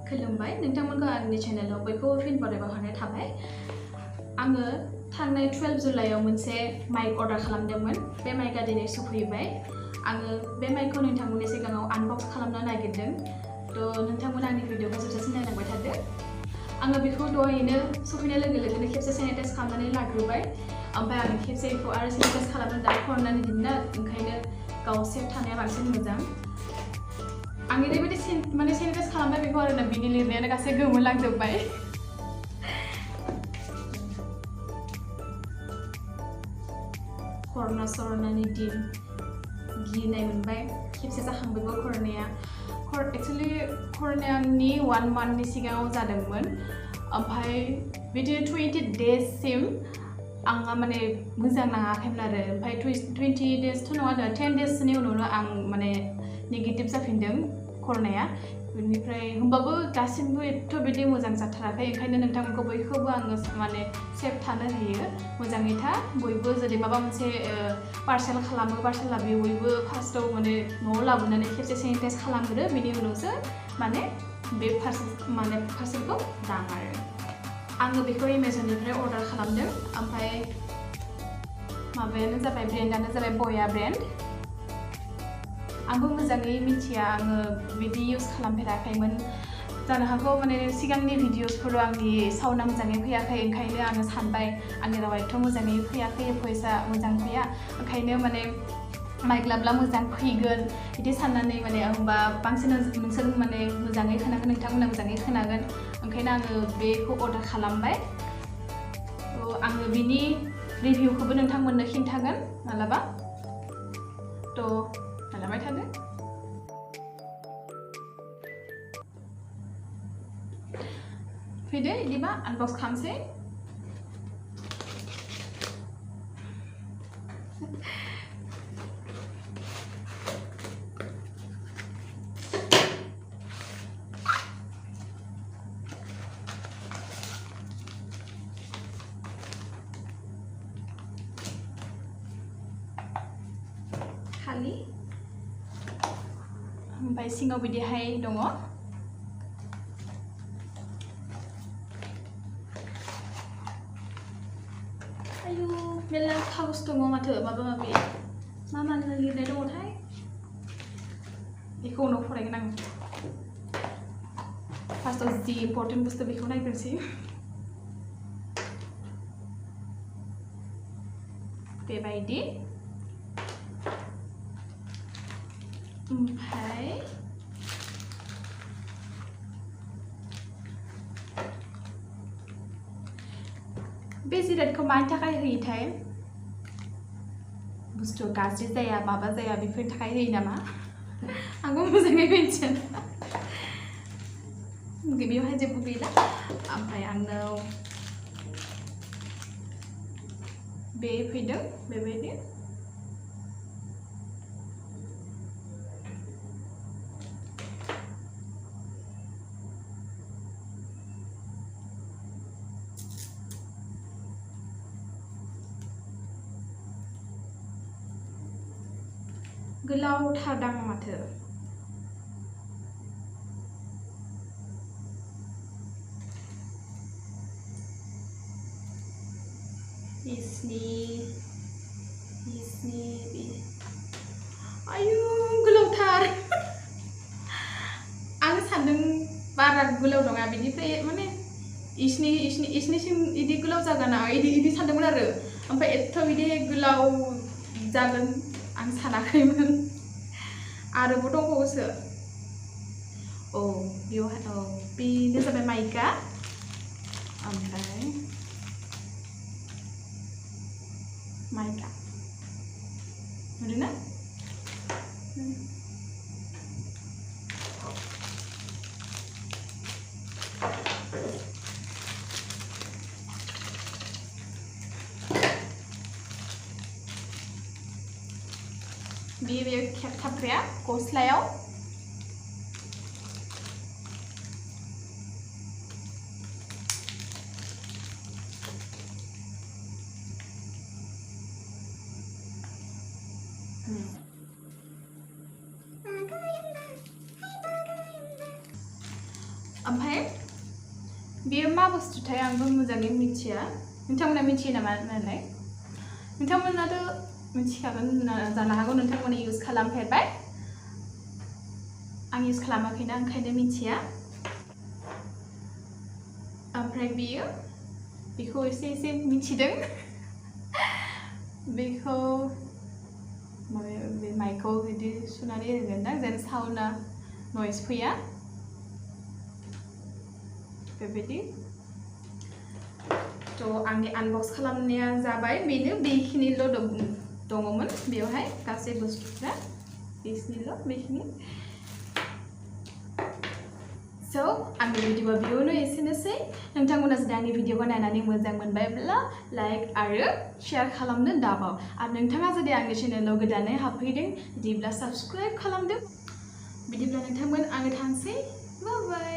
खुलुमबाय नोंथांमोनखौ आंनि चेनेलाव बयखौबो फिन बरायबा हरनाय थाबाय। आङो थांनाय 12 जुलाइआव मोनसे माइक अर्डार खालामदोंमोन। बे माइकआ दिनै सफैबाय। आङो बे माइकखौ नोंथांमोननि सिगाङाव आनबक्स खालामनो नागिरदों। थ' नोंथांमोना आंनि भिडिअखौ जोबजासिम नायलांबाय थादो। आङो बेखौ दहायनो सफैनाय लोगो लोगोनो खेबसे सेनिटाइज खालामनानै लाग्रोबाय। ओमफ्राय आं खेबसे बेखौ आरो सेनिटाइज खालामनो दा फरायनानै दिनना ओंखायनो गाव सेफ थानाया बांसिन मोजां। आं ओरैबायदि सेनिटाइज खालामबाय बेखौ आरोना बिनि लिरनायानो गासै गोमोलांजोब्बाय। कर'नानि दिन गिनाय मोनबाय। खेबसे जाखांबायबो कर'नाया। एक्चुअलि कर'नानि 1 मान्थनि सिगाङाव जादोंमोन। ओमफ्राय बिदिनो 20 डेजसिम आंहा माने मोजां नाङाखैमोन आरो। ओमफ्राय 20 डेजथ' नङा 10 डेजनि उनावनो आं माने नेगेटिभ जाफिनदों कर'नाया। बेनिफ्राय होमबाबो दासिमबो एथ' बिदि मोजां जाथाराखै। ओंखायनो नोंथांमोनखौ बयखौबो आङो माने सेफ थानो होयो। मोजाङै था बयबो जुदि माबा मोनसे पार्सेल खालामो पार्सेल लाबोयो बयबो फार्स्टआव माने न'आव लाबोनानै खेबसे सेनिटाइज खालामग्रो बिनि उनावसो माने बे पार्सेलखौ दां आरो। आङो बेखौ एमाजननिफ्राय अर्डार खालामदों। ओमफ्राय माबायानो जाबाय ब्रेन्डआनो जाबाय बया ब्रेन्ड। आंबो मोजाङै मिथिया आङो बिदि इउज खालामफेराखैमोन। जानो हागौ माने सिगांनि भिडिअसफोराव आंनि साउन्डआ मोजाङै फैयाखै ओंखायनो आङो सानबाय आंनि रावा एथ' मोजाङै फैयाखै भइसआ मोजां फैया ओंखायनो माने माइक लाब्ला मोजां फैगोन बिदि साननानै माने होमबा बांसिन नोंसोर माने मोजाङै खोनागोन नोंथांमोना मोजाङै खोनागोन ओंखायनो आङो बेखौ अर्डार खालामबाय। आङो बिनि रिभिउखौबो नोंथांमोननो खिन्थागोन मालाबा। नायलांबाय थादो। फैदो बिदिबा आनबक्स खालामसै। खालि ओमफ्राय सिङाव बिदिहाय दङ। आयु मेरला कागज दङ माथो माबा माबि मा लिरनाय दङथाय बेखौ उनाव फरायगोन आं। फार्स्टआव जि इम्पर्टेन्ट बुस्थु बेखौ नायग्रोनोसै। बेबायदि ओमफ्राय बे जिरादखौ मानि थाखाय होयोथाय बुस्थु गाज्रि जाया माबा जाया बेफोरनि थाखाय होयो नामा आंबो मोजाङै मिथिया। बेयावहाय जेबो गैला। ओमफ्राय आंनाव बे फैदों बेबायदि। गोलावथार दां माथो। आयु गोलावथार। आं सान्दों बारा गोलाव नङा बिनिफ्राय माने इसिनिसिम इदि गोलाव जागोन आं इदि सानदोंमोन आरो। ओमफ्राय एथ' बिदि गोलाव जागोन आं सानाखैमोन। आरोबाव दंबावोसो। बेवहाय बेनो जाबाय माइकआ। ओमफ्राय माइकआ नुदोंना? बेयो खेबथाबग्राया गस्लायाव। ओमफ्राय बेयो मा बुस्थुथाय आंबो मोजाङै मिथिया नोंथांमोना मिथियो नामा नालाय नोंथांमोनाथ' मिथिखागोन जानो हागौ नोंथांमोना इउज खालामफेरबाय आं इउज खालामाखैना ओंखायनो मिथिया ओमफ्राय बेखौ एसे मिथिदों बेखौ बे माइकखौ बिदि सुनानै होगोन ना जेन साउन्डआ नयस फैया बेबायदि थ' आंनि आनबक्स खालामनाया जाबाय बेखिनिल' दङमोन बेवहाय गासै बुस्थुफ्रा बेखिनि स' आंनि भिडिअ'आ बेयावनो एसेनोसै नोंथांमोना जुदि आंनि भिडिअ'खौ नायनानै मोजां मोनबायब्ला लाइक आरो शेयार खालामनो दाबाव आरो नोंथाङा जुदि आंनि चेनेलाव गोदानै हाबफैदों बिदिब्ला साबस्क्राइब खालामदो बिदिब्ला नोंथांमोन आङो थांसै बाय बाय